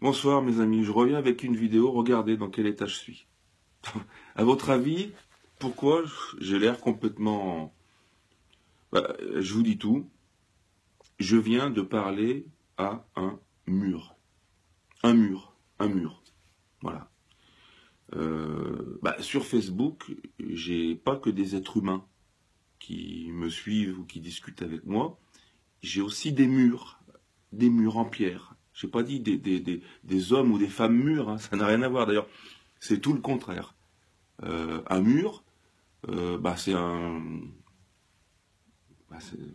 Bonsoir mes amis, je reviens avec une vidéo, regardez dans quel état je suis. À votre avis, pourquoi j'ai l'air complètement... je vous dis tout, je viens de parler à un mur. Un mur. Voilà. Sur Facebook, j'ai pas que des êtres humains qui me suivent ou qui discutent avec moi, j'ai aussi des murs en pierre. J'ai pas dit des hommes ou des femmes mûres, hein, ça n'a rien à voir d'ailleurs. C'est tout le contraire. Un mur, c'est un...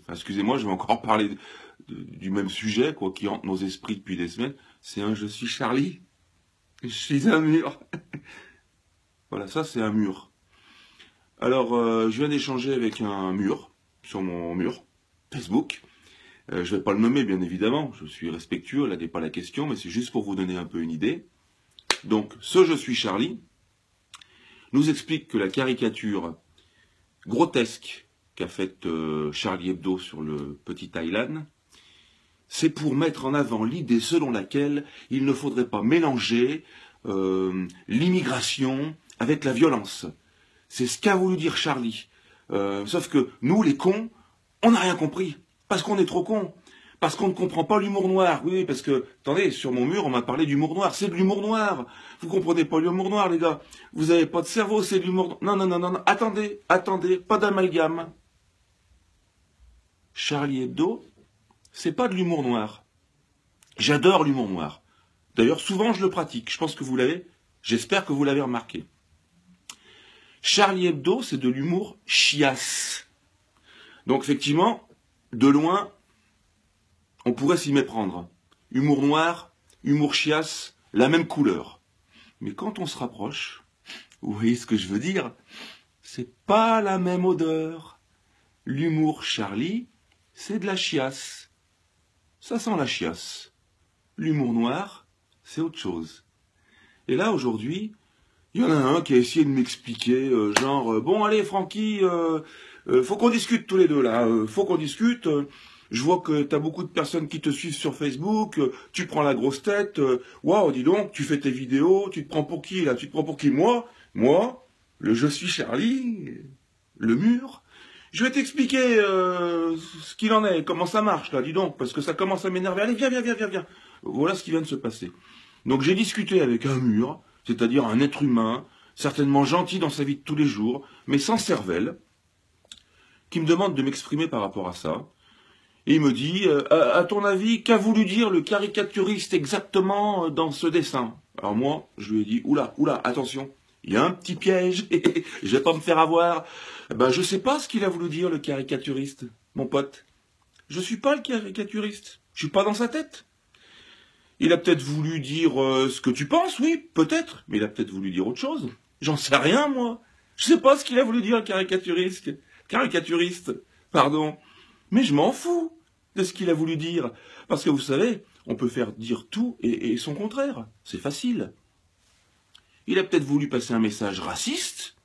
excusez-moi, je vais encore parler du même sujet, quoi, qui hante nos esprits depuis des semaines. C'est un « je suis Charlie ». Je suis un mur. Voilà, ça c'est un mur. Alors, je viens d'échanger avec un mur, sur mon mur, Facebook. Je ne vais pas le nommer, bien évidemment, je suis respectueux, là n'est pas la question, mais c'est juste pour vous donner un peu une idée. Donc, ce « je suis Charlie » nous explique que la caricature grotesque qu'a faite Charlie Hebdo sur le petit Thaïlande, c'est pour mettre en avant l'idée selon laquelle il ne faudrait pas mélanger l'immigration avec la violence. C'est ce qu'a voulu dire Charlie. Sauf que nous, les cons, on n'a rien compris. Parce qu'on est trop cons. Parce qu'on ne comprend pas l'humour noir. Oui, parce que, attendez, sur mon mur, on m'a parlé d'humour noir. C'est de l'humour noir. Vous comprenez pas l'humour noir, les gars. Vous n'avez pas de cerveau, c'est de l'humour noir. Non. Attendez, pas d'amalgame. Charlie Hebdo, c'est pas de l'humour noir. J'adore l'humour noir. D'ailleurs, souvent, je le pratique. Je pense que vous l'avez, j'espère que vous l'avez remarqué. Charlie Hebdo, c'est de l'humour chiasse. Donc, effectivement, de loin, on pourrait s'y méprendre. Humour noir, humour chiasse, la même couleur. Mais quand on se rapproche, vous voyez ce que je veux dire, c'est pas la même odeur. L'humour Charlie, c'est de la chiasse. Ça sent la chiasse. L'humour noir, c'est autre chose. Et là, aujourd'hui, il y en a un qui a essayé de m'expliquer, bon allez Francky, faut qu'on discute tous les deux là, faut qu'on discute, je vois que t'as beaucoup de personnes qui te suivent sur Facebook, tu prends la grosse tête, waouh, dis donc, tu fais tes vidéos, tu te prends pour qui là, tu te prends pour qui? Moi, le je suis Charlie, le mur, je vais t'expliquer ce qu'il en est, comment ça marche là, dis donc, parce que ça commence à m'énerver, allez viens, voilà ce qui vient de se passer. Donc j'ai discuté avec un mur, c'est-à-dire un être humain, certainement gentil dans sa vie de tous les jours, mais sans cervelle, qui me demande de m'exprimer par rapport à ça. Et il me dit, à ton avis, qu'a voulu dire le caricaturiste exactement dans ce dessin? Alors moi, je lui ai dit, oula, attention, il y a un petit piège, je vais pas me faire avoir. Je sais pas ce qu'il a voulu dire le caricaturiste, mon pote. Je suis pas le caricaturiste, je suis pas dans sa tête. Il a peut-être voulu dire ce que tu penses, oui, peut-être, mais il a peut-être voulu dire autre chose. J'en sais rien, moi. Je sais pas ce qu'il a voulu dire, le caricaturiste, pardon. Mais je m'en fous de ce qu'il a voulu dire. Parce que vous savez, on peut faire dire tout et son contraire. C'est facile. Il a peut-être voulu passer un message raciste,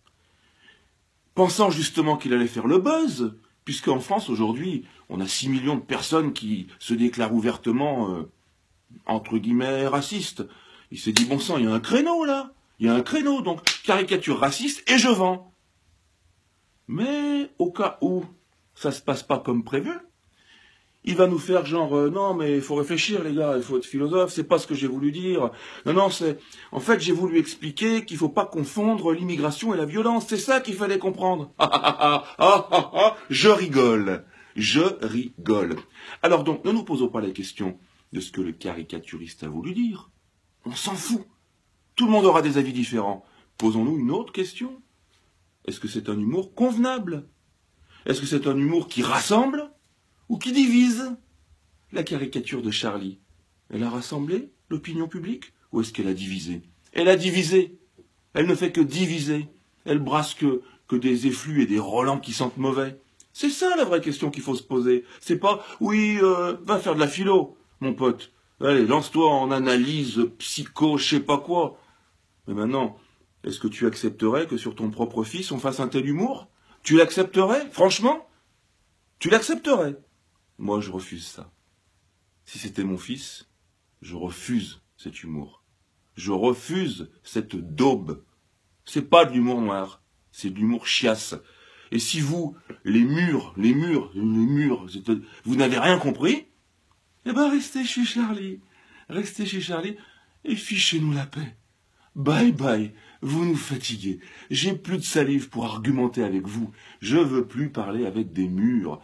pensant justement qu'il allait faire le buzz, puisqu'en France, aujourd'hui, on a 6 millions de personnes qui se déclarent ouvertement... entre guillemets, raciste. Il s'est dit, bon sang, il y a un créneau, là. Il y a un créneau, donc caricature raciste, et je vends. Mais, au cas où ça se passe pas comme prévu, il va nous faire genre, non, mais il faut réfléchir, les gars, il faut être philosophe, c'est pas ce que j'ai voulu dire. Non, c'est... En fait, j'ai voulu expliquer qu'il faut pas confondre l'immigration et la violence, c'est ça qu'il fallait comprendre. Je rigole. Alors donc, ne nous posons pas la question de ce que le caricaturiste a voulu dire. On s'en fout. Tout le monde aura des avis différents. Posons-nous une autre question. Est-ce que c'est un humour convenable? Est-ce que c'est un humour qui rassemble ou qui divise? La caricature de Charlie, elle a rassemblé l'opinion publique ou est-ce qu'elle a divisé? Elle a divisé. Elle ne fait que diviser. Elle brasse que des effluves et des relents qui sentent mauvais. C'est ça la vraie question qu'il faut se poser. C'est pas, oui, va faire de la philo. Mon pote, allez, lance-toi en analyse, psycho, je sais pas quoi. Mais maintenant, est-ce que tu accepterais que sur ton propre fils, on fasse un tel humour? Tu l'accepterais? Franchement? Tu l'accepterais? Moi, je refuse ça. Si c'était mon fils, je refuse cet humour. Je refuse cette daube. C'est pas de l'humour noir, c'est de l'humour chiasse. Et si vous, les murs, vous n'avez rien compris, eh ben restez chez Charlie. Restez chez Charlie et fichez-nous la paix. Bye bye, vous nous fatiguez. J'ai plus de salive pour argumenter avec vous. Je veux plus parler avec des murs.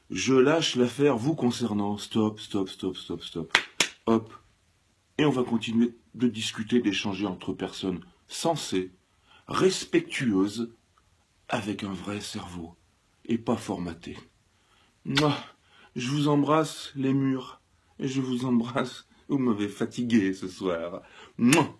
Je lâche l'affaire vous concernant. Stop, stop, stop, stop, stop. Hop. Et on va continuer de discuter, d'échanger entre personnes sensées, respectueuses, avec un vrai cerveau, et pas formaté. Mouah, je vous embrasse, les murs, et je vous embrasse, vous m'avez fatigué ce soir. Mouah.